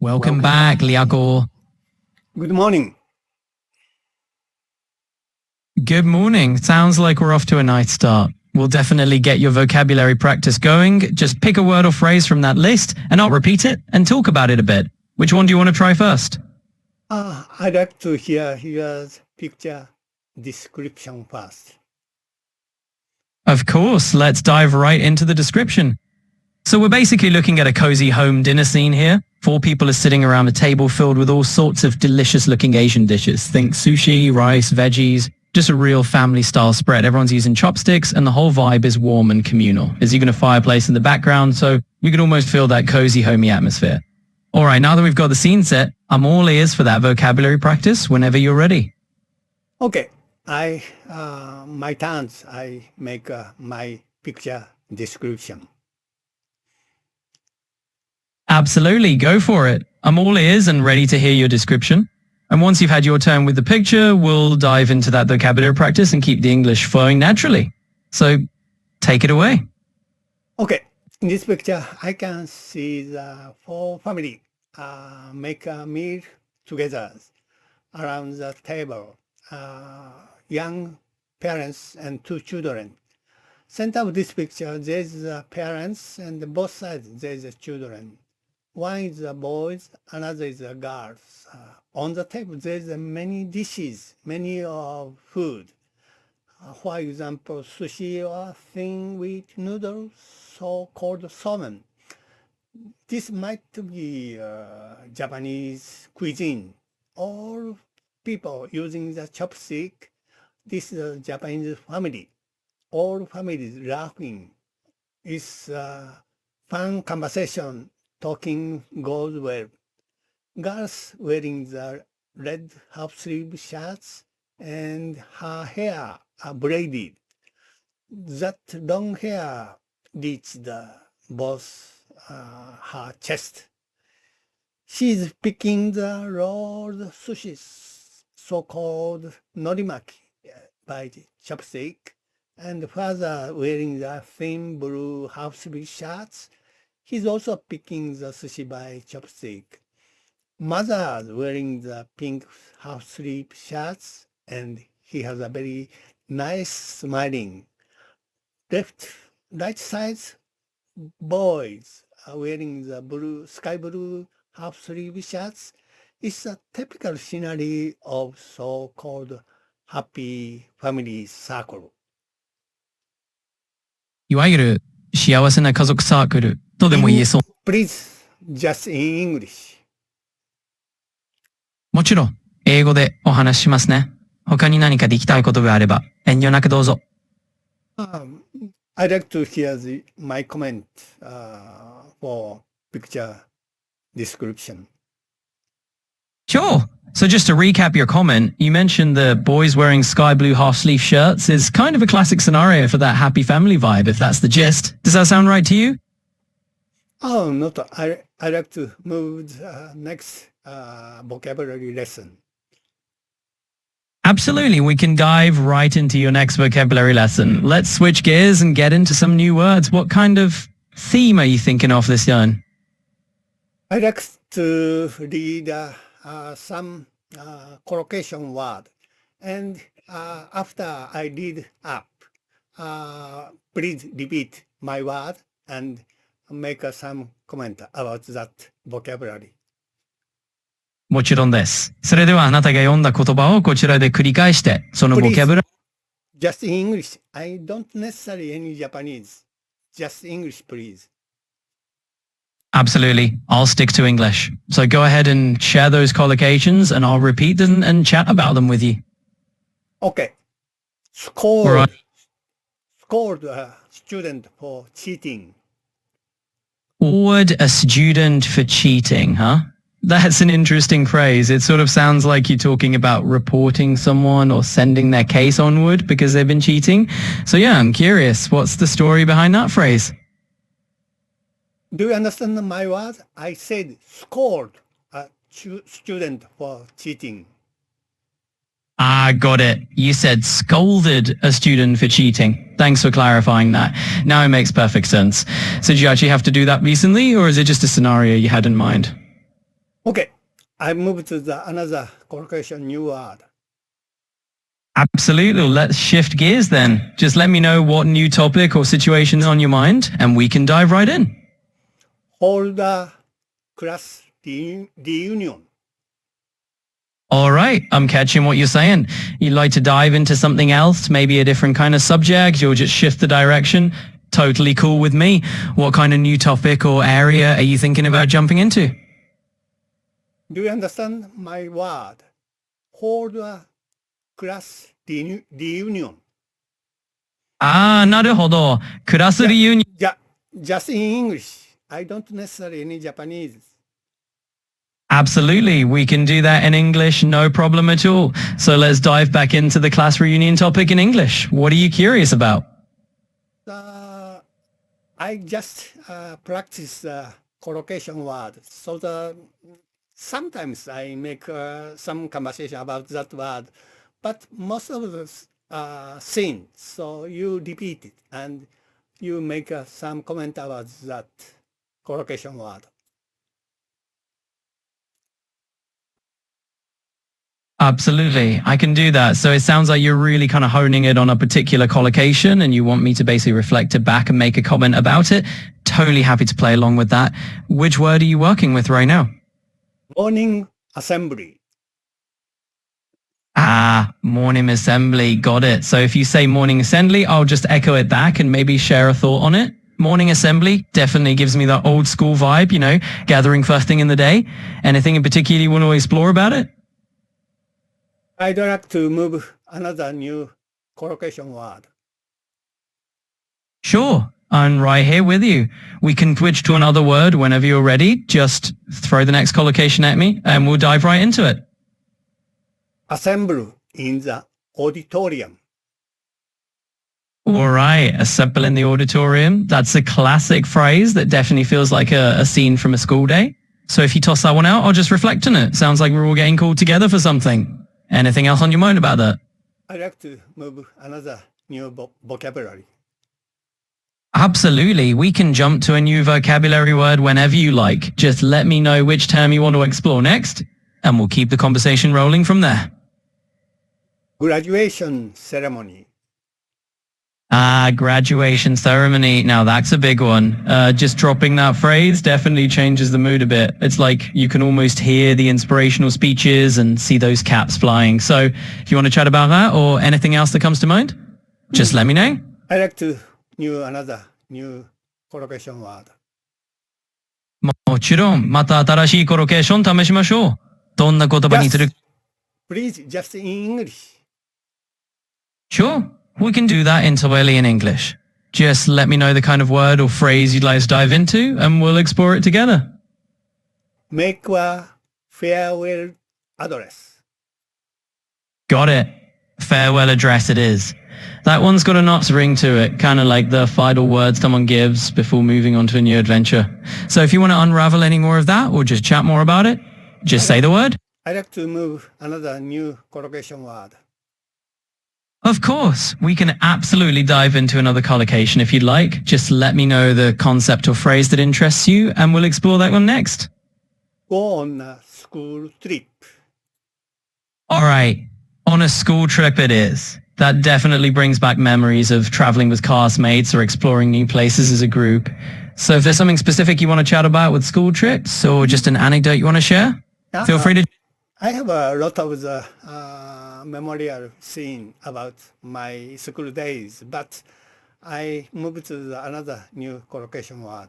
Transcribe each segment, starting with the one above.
Welcome back, Liako. Good morning. Good morning. Sounds like we're off to a nice start. We'll definitely get your vocabulary practice going. Just pick a word or phrase from that list, and I'll repeat it and talk about it a bit. Which one do you want to try first? I'd like to hear your picture description first. Of course. Let's dive right into the description. So we're basically looking at a cozy home dinner scene here. 4 people are sitting around a table filled with all sorts of delicious-looking Asian dishes. Think sushi, rice, veggies, just a real family-style spread. Everyone's using chopsticks, and the whole vibe is warm and communal. There's even a fireplace in the background, so you can almost feel that cozy, homey atmosphere. All right, now that we've got the scene set, I'm all ears for that vocabulary practice whenever you're ready. Okay, my turns. I make my picture description. Absolutely, go for it. I'm all ears and ready to hear your description. And once you've had your turn with the picture, we'll dive into that vocabulary practice and keep the English flowing naturally. So, take it away. Okay, in this picture, I can see the 4 family make a meal together around the table. Young parents and 2 children. Center of this picture, there's the parents, and both sides there's the children. One is the boys, another is the girls. On the table, there's many dishes, many of food. For example, sushi or thin wheat noodles, so-called salmon. This might be Japanese cuisine. All people using the chopstick. This is a Japanese family. All families laughing. It's fun conversation. Talking goes well. Girls wearing the red half-sleeve shirts and her hair are braided. That long hair reached both her chest. She's picking the rolled sushi, so-called norimaki, by the chopstick, and father wearing the thin blue half-sleeve shirts. He's also picking the sushi by chopstick. Mother wearing the pink half-sleeve shirts, and he has a very nice smiling. Right side boys are wearing the sky blue half-sleeve shirts. It's a typical scenery of so-called happy family circle. いわゆる幸せな家族サークルとでも言えそう。Please, just in English. もちろん、英語でお話ししますね。他に何かできたいことがあれば、遠慮なくどうぞ。I'd like to hear my comment for picture description. Sure. So just to recap your comment, you mentioned the boys wearing sky blue half-sleeve shirts is kind of a classic scenario for that happy family vibe, if that's the gist. Does that sound right to you? Oh, not. I like to move the next vocabulary lesson. Absolutely. We can dive right into your next vocabulary lesson. Let's switch gears and get into some new words. What kind of theme are you thinking of this yarn? I like to read some collocation word, and after I read up, please repeat my word and make some comment about that vocabulary. もちろんです。それではあなたが読んだ言葉をこちらで繰り返して、そのボキャブラ Just in English. I don't necessarily any Japanese. Just English, please. Absolutely. I'll stick to English. So go ahead and share those collocations and I'll repeat them and chat about them with you. Okay. Scold. All right. Scold a student for cheating. Award a student for cheating, huh? That's an interesting phrase. It sort of sounds like you're talking about reporting someone or sending their case onward because they've been cheating. So yeah, I'm curious. What's the story behind that phrase? Do you understand my word? I said scold a student for cheating. Ah, got it. You said scolded a student for cheating. Thanks for clarifying that. Now it makes perfect sense. So did you actually have to do that recently, or is it just a scenario you had in mind? Okay, I move to the another collocation new word. Absolutely. Let's shift gears then. Just let me know what new topic or situation is on your mind and we can dive right in. Hold a class reunion. All right, I'm catching what you're saying. You'd like to dive into something else, maybe a different kind of subject, or just shift the direction. Totally cool with me. What kind of new topic or area are you thinking about jumping into? Do you understand my word? Hold a class reunion. なるほど。クラスリユニ Just in English. I don't necessarily need Japanese. Absolutely, we can do that in English, no problem at all. So let's dive back into the class reunion topic in English. What are you curious about? I just practice collocation word. So sometimes I make some conversation about that word, but most of the things, so you repeat it and you make some comment about that collocation word. Absolutely, I can do that. So it sounds like you're really kind of honing it on a particular collocation and you want me to basically reflect it back and make a comment about it. Totally happy to play along with that. Which word are you working with right now? Morning assembly. Morning assembly. Got it. So if you say morning assembly, I'll just echo it back and maybe share a thought on it. Morning assembly definitely gives me that old school vibe, you know, gathering first thing in the day. Anything in particular you want to explore about it? I'd like to move another new collocation word. Sure. I'm right here with you. We can switch to another word whenever you're ready. Just throw the next collocation at me and we'll dive right into it. Assemble in the auditorium. All right, assemble in the auditorium. That's a classic phrase that definitely feels like a scene from a school day. So if you toss that one out, I'll just reflect on it. Sounds like we're all getting called together for something. Anything else on your mind about that? I'd like to move another new vocabulary. Absolutely. We can jump to a new vocabulary word whenever you like. Just let me know which term you want to explore next, and we'll keep the conversation rolling from there. Graduation ceremony. Graduation ceremony. Now that's a big one. Just dropping that phrase definitely changes the mood a bit. It's like you can almost hear the inspirational speeches and see those caps flying. So if you want to chat about that or anything else that comes to mind, just let me know. I'd like to another new collocation word. もちろん、また新しいコロケーション試しましょう。どんな言葉にする Please, just in English. Sure, we can do that entirely in English. Just let me know the kind of word or phrase you'd like to dive into and we'll explore it together. Make a farewell address. Got it. Farewell address it is. That one's got a nice ring to it, kind of like the final word someone gives before moving on to a new adventure. So if you want to unravel any more of that or just chat more about it, just say the word. I'd like to move another new collocation word. Of course, we can absolutely dive into another collocation if you'd like. Just let me know the concept or phrase that interests you and we'll explore that one next. Go on a school trip. All right, on a school trip it is. That definitely brings back memories of traveling with classmates or exploring new places as a group. So if there's something specific you want to chat about with school trips or just an anecdote you want to share, feel free to... I have a lot of the memorial scene about my school days, but I moved to another new collocation word.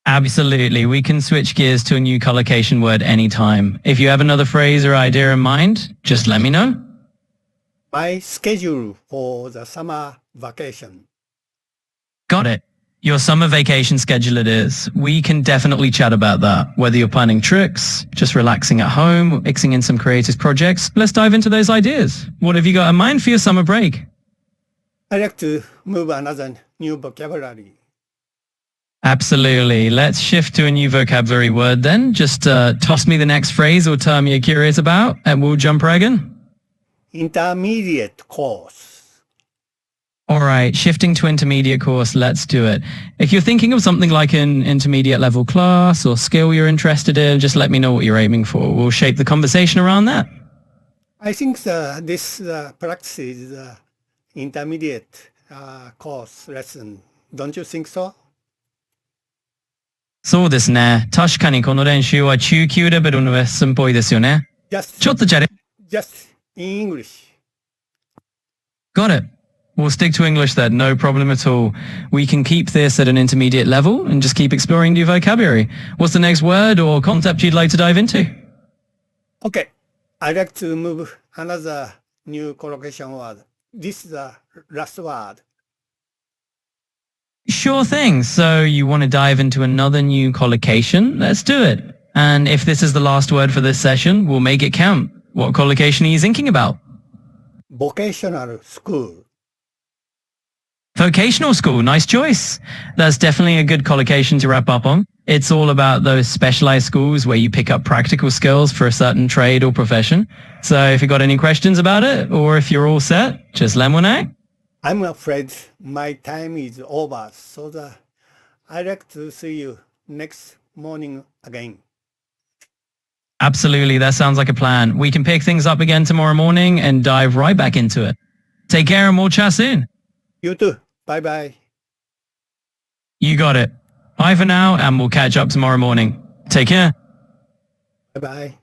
Absolutely. We can switch gears to a new collocation word anytime. If you have another phrase or idea in mind, just let me know. My schedule for the summer vacation. Got it. Your summer vacation schedule it is. We can definitely chat about that. Whether you're planning trips, just relaxing at home, mixing in some creative projects, let's dive into those ideas. What have you got in mind for your summer break? I'd like to move another new vocabulary. Absolutely. Let's shift to a new vocabulary word then. Just toss me the next phrase or term you're curious about and we'll jump right in. Intermediate course. Alright, shifting to intermediate course, let's do it. If you're thinking of something like an intermediate level class or skill you're interested in, just let me know what you're aiming for. We'll shape the conversation around that. I think this practice is intermediate course lesson. Don't you think so? そうですね。確かにこの練習は中級レベルのレッスンっぽいですよね。ちょっとじゃれ。Just in English. Got it. We'll stick to English then, no problem at all. We can keep this at an intermediate level and just keep exploring new vocabulary. What's the next word or concept you'd like to dive into? Okay. I'd like to move another new collocation word. This is the last word. Sure thing. So you want to dive into another new collocation? Let's do it. And if this is the last word for this session, we'll make it count. What collocation are you thinking about? Vocational school. Vocational school, nice choice. That's definitely a good collocation to wrap up on. It's all about those specialized schools where you pick up practical skills for a certain trade or profession. So if you've got any questions about it, or if you're all set, just let me know. I'm afraid my time is over, so I'd like to see you next morning again. Absolutely, that sounds like a plan. We can pick things up again tomorrow morning and dive right back into it. Take care and we'll chat soon. You too. Bye-bye. You got it. Bye for now and we'll catch up tomorrow morning. Take care. Bye-bye.